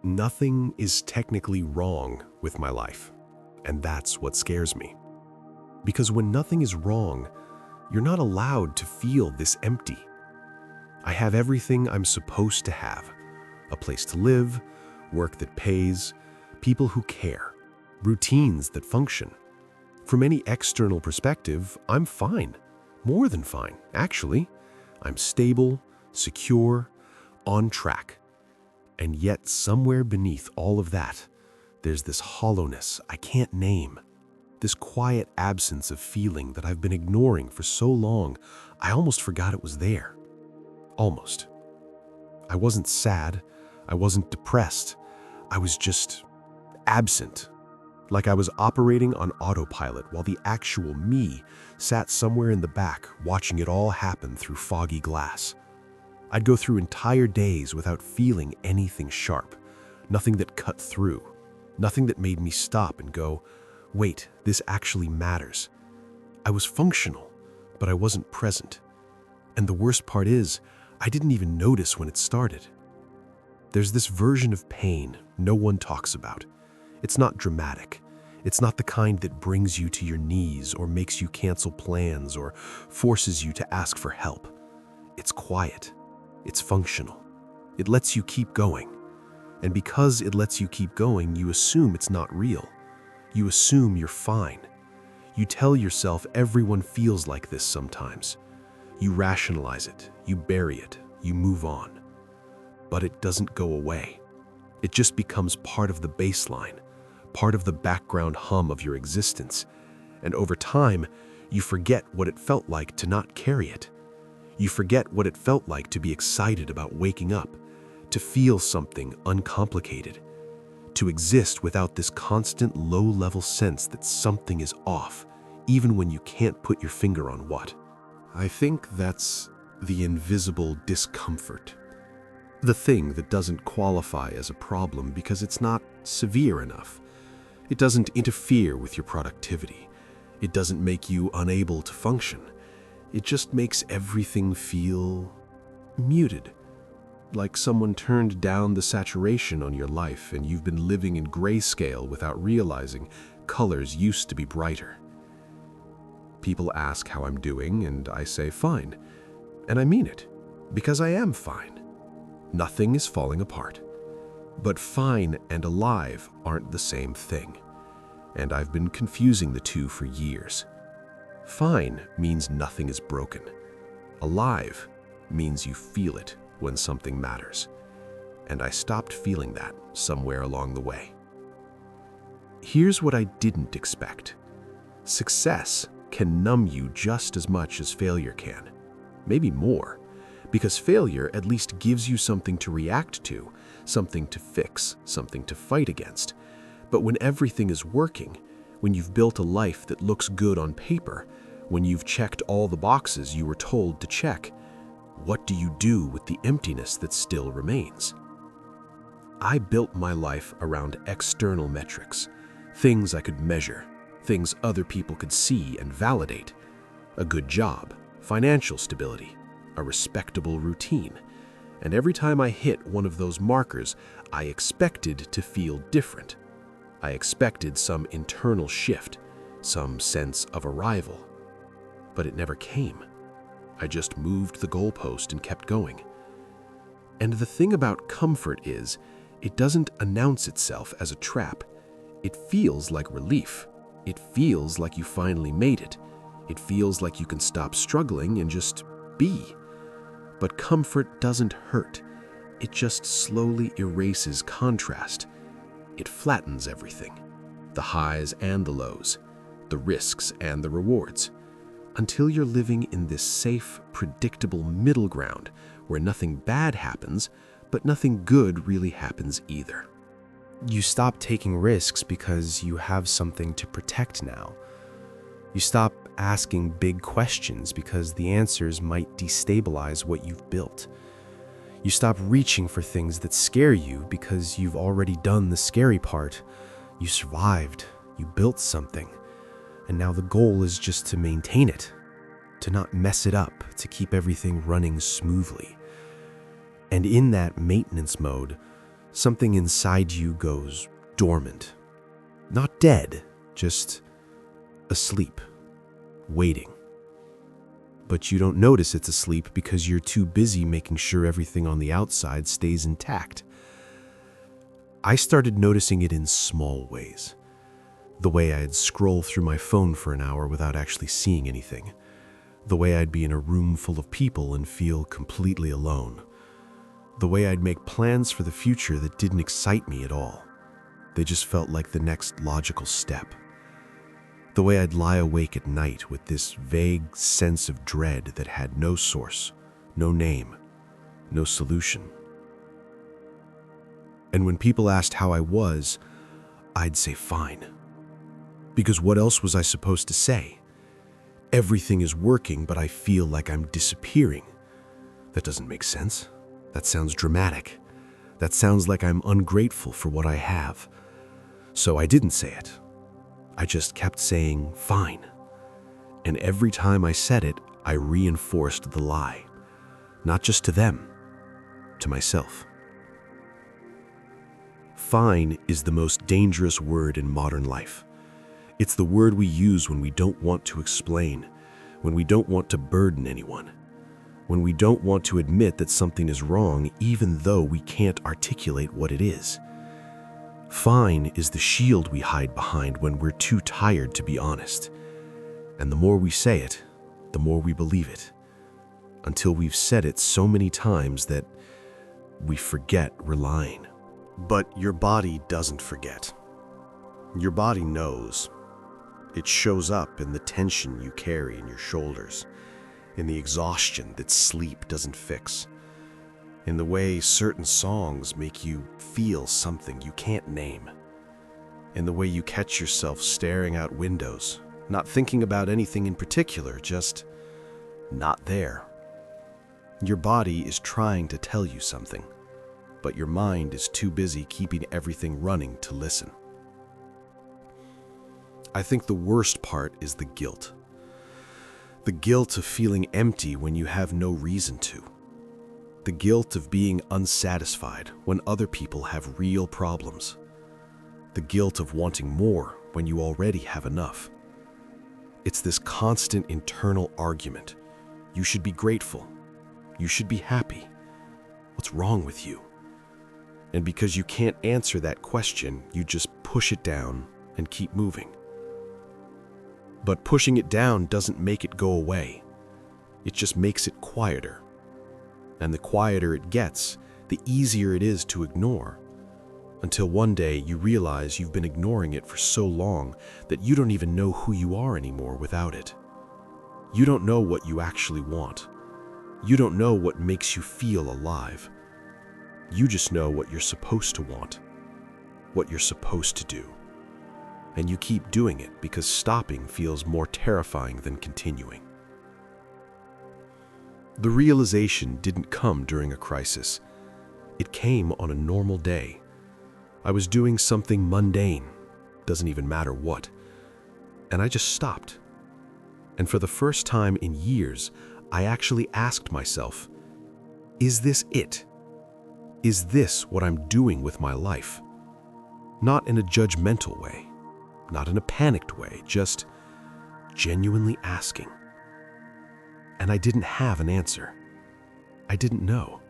Nothing is technically wrong with my life, and that's what scares me. Because when nothing is wrong, you're not allowed to feel this empty. I have everything I'm supposed to have: a place to live, work that pays, people who care, routines that function. From any external perspective, I'm fine. More than fine, actually. I'm stable, secure, on track. And yet, somewhere beneath all of that, there's this hollowness I can't name. This quiet absence of feeling that I've been ignoring for so long, I almost forgot it was there. Almost. I wasn't sad. I wasn't depressed. I was just absent. Like I was operating on autopilot while the actual me sat somewhere in the back watching it all happen through foggy glass. I'd go through entire days without feeling anything sharp, nothing that cut through, nothing that made me stop and go, wait, this actually matters. I was functional, but I wasn't present. And the worst part is, I didn't even notice when it started. There's this version of pain no one talks about. It's not dramatic. It's not the kind that brings you to your knees or makes you cancel plans or forces you to ask for help. It's quiet. It's functional. It lets you keep going. And because it lets you keep going, you assume it's not real. You assume you're fine. You tell yourself everyone feels like this sometimes. You rationalize it, you bury it, you move on. But it doesn't go away. It just becomes part of the baseline, part of the background hum of your existence. And over time, you forget what it felt like to not carry it. You forget what it felt like to be excited about waking up, to feel something uncomplicated, to exist without this constant low-level sense that something is off, even when you can't put your finger on what. I think that's the invisible discomfort. The thing that doesn't qualify as a problem because it's not severe enough. It doesn't interfere with your productivity. It doesn't make you unable to function. It just makes everything feel muted, like someone turned down the saturation on your life and you've been living in grayscale without realizing colors used to be brighter. People ask how I'm doing, and I say fine. And I mean it, because I am fine. Nothing is falling apart. But fine and alive aren't the same thing, and I've been confusing the two for years. Fine means nothing is broken. Alive means you feel it when something matters. And I stopped feeling that somewhere along the way. Here's what I didn't expect. Success can numb you just as much as failure can. Maybe more, because failure at least gives you something to react to, something to fix, something to fight against. But when everything is working, when you've built a life that looks good on paper, when you've checked all the boxes you were told to check, what do you do with the emptiness that still remains? I built my life around external metrics, things I could measure, things other people could see and validate. A good job, financial stability, a respectable routine. And every time I hit one of those markers, I expected to feel different. I expected some internal shift, some sense of arrival. But it never came. I just moved the goalpost and kept going. And the thing about comfort is, it doesn't announce itself as a trap. It feels like relief. It feels like you finally made it. It feels like you can stop struggling and just be. But comfort doesn't hurt. It just slowly erases contrast. It flattens everything. The highs and the lows, the risks and the rewards. Until you're living in this safe, predictable middle ground where nothing bad happens, but nothing good really happens either. You stop taking risks because you have something to protect now. You stop asking big questions because the answers might destabilize what you've built. You stop reaching for things that scare you because you've already done the scary part. You survived, you built something, and now the goal is just to maintain it, to not mess it up, to keep everything running smoothly. And in that maintenance mode, Something inside you goes dormant. Not dead, just asleep, waiting. But you don't notice it's asleep because you're too busy making sure everything on the outside stays intact. I started noticing it in small ways. The way I'd scroll through my phone for an hour without actually seeing anything. The way I'd be in a room full of people and feel completely alone. The way I'd make plans for the future that didn't excite me at all. They just felt like the next logical step. The way I'd lie awake at night with this vague sense of dread that had no source, no name, no solution. And when people asked how I was, I'd say fine. Because what else was I supposed to say? Everything is working, but I feel like I'm disappearing. That doesn't make sense. That sounds dramatic. That sounds like I'm ungrateful for what I have. So I didn't say it. I just kept saying, fine. And every time I said it, I reinforced the lie. Not just to them, to myself. Fine is the most dangerous word in modern life. It's the word we use when we don't want to explain, when we don't want to burden anyone, when we don't want to admit that something is wrong even though we can't articulate what it is. Fine is the shield we hide behind when we're too tired to be honest. And the more we say it, the more we believe it, until we've said it so many times that we forget we're lying. But your body doesn't forget. Your body knows. It shows up in the tension you carry in your shoulders, in the exhaustion that sleep doesn't fix, in the way certain songs make you feel something you can't name, in the way you catch yourself staring out windows, not thinking about anything in particular, just not there. Your body is trying to tell you something, but your mind is too busy keeping everything running to listen. I think the worst part is the guilt. The guilt of feeling empty when you have no reason to. The guilt of being unsatisfied when other people have real problems. The guilt of wanting more when you already have enough. It's this constant internal argument. You should be grateful. You should be happy. What's wrong with you? And because you can't answer that question, you just push it down and keep moving. But pushing it down doesn't make it go away. It just makes it quieter. And the quieter it gets, the easier it is to ignore. Until one day you realize you've been ignoring it for so long that you don't even know who you are anymore without it. You don't know what you actually want. You don't know what makes you feel alive. You just know what you're supposed to want, what you're supposed to do. And you keep doing it because stopping feels more terrifying than continuing. The realization didn't come during a crisis. It came on a normal day. I was doing something mundane, doesn't even matter what, and I just stopped. And for the first time in years, I actually asked myself, is this it? Is this what I'm doing with my life? Not in a judgmental way, not in a panicked way, just genuinely asking. And I didn't have an answer. I didn't know.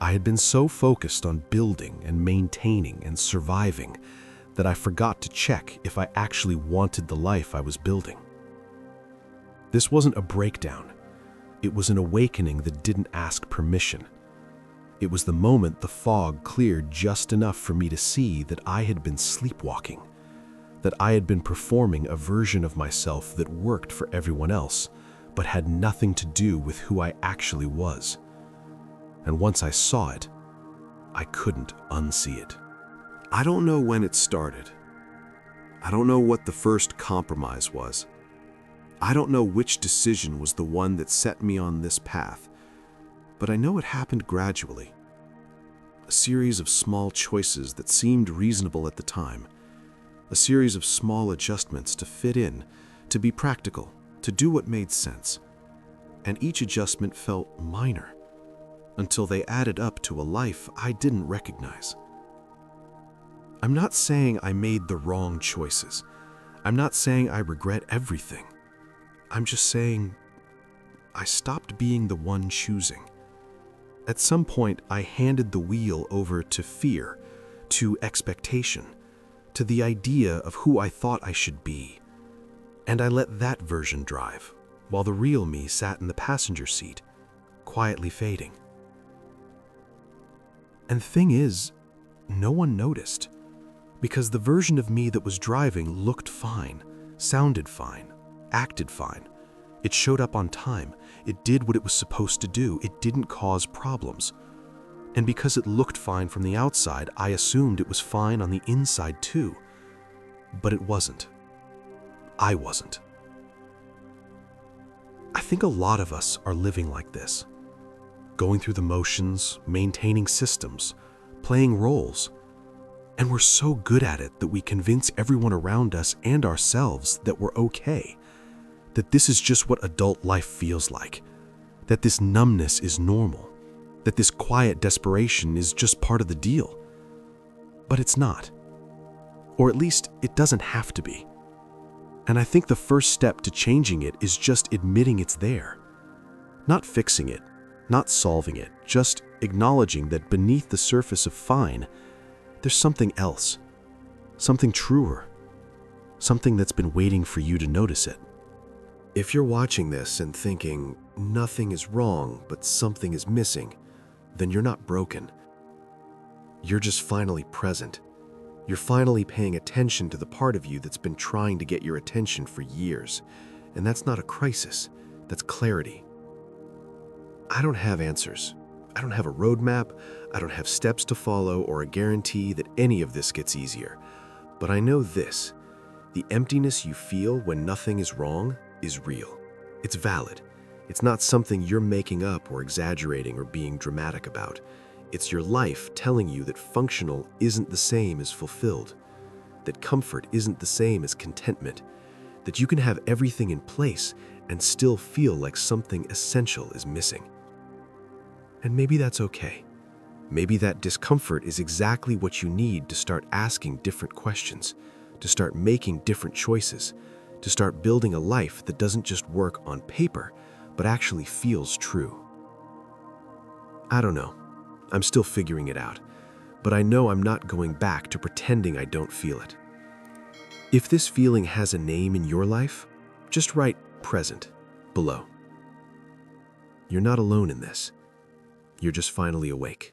I had been so focused on building and maintaining and surviving that I forgot to check if I actually wanted the life I was building. This wasn't a breakdown. It was an awakening that didn't ask permission. It was the moment the fog cleared just enough for me to see that I had been sleepwalking, that I had been performing a version of myself that worked for everyone else, but had nothing to do with who I actually was. And once I saw it, I couldn't unsee it. I don't know when it started. I don't know what the first compromise was. I don't know which decision was the one that set me on this path, but I know it happened gradually. A series of small choices that seemed reasonable at the time. A series of small adjustments to fit in, to be practical, to do what made sense. And each adjustment felt minor, until they added up to a life I didn't recognize. I'm not saying I made the wrong choices. I'm not saying I regret everything. I'm just saying I stopped being the one choosing. At some point, I handed the wheel over to fear, to expectation, to the idea of who I thought I should be. And I let that version drive, while the real me sat in the passenger seat, quietly fading. And the thing is, no one noticed, because the version of me that was driving looked fine, sounded fine, acted fine. It showed up on time. It did what it was supposed to do. It didn't cause problems. And because it looked fine from the outside, I assumed it was fine on the inside too. But it wasn't. I wasn't. I think a lot of us are living like this, going through the motions, maintaining systems, playing roles. And we're so good at it that we convince everyone around us and ourselves that we're okay, that this is just what adult life feels like, that this numbness is normal, that this quiet desperation is just part of the deal. But it's not. Or at least it doesn't have to be. And I think the first step to changing it is just admitting it's there. Not fixing it, not solving it, just acknowledging that beneath the surface of fine, there's something else, something truer, something that's been waiting for you to notice it. If you're watching this and thinking nothing is wrong but something is missing, then you're not broken. You're just finally present. You're finally paying attention to the part of you that's been trying to get your attention for years. And that's not a crisis, that's clarity. I don't have answers. I don't have a roadmap. I don't have steps to follow or a guarantee that any of this gets easier. But I know this: the emptiness you feel when nothing is wrong is real. It's valid. It's not something you're making up or exaggerating or being dramatic about. It's your life telling you that functional isn't the same as fulfilled, that comfort isn't the same as contentment, that you can have everything in place and still feel like something essential is missing. And maybe that's okay. Maybe that discomfort is exactly what you need to start asking different questions, to start making different choices, to start building a life that doesn't just work on paper, but actually feels true. I don't know. I'm still figuring it out, but I know I'm not going back to pretending I don't feel it. If this feeling has a name in your life, just write present below. You're not alone in this. You're just finally awake.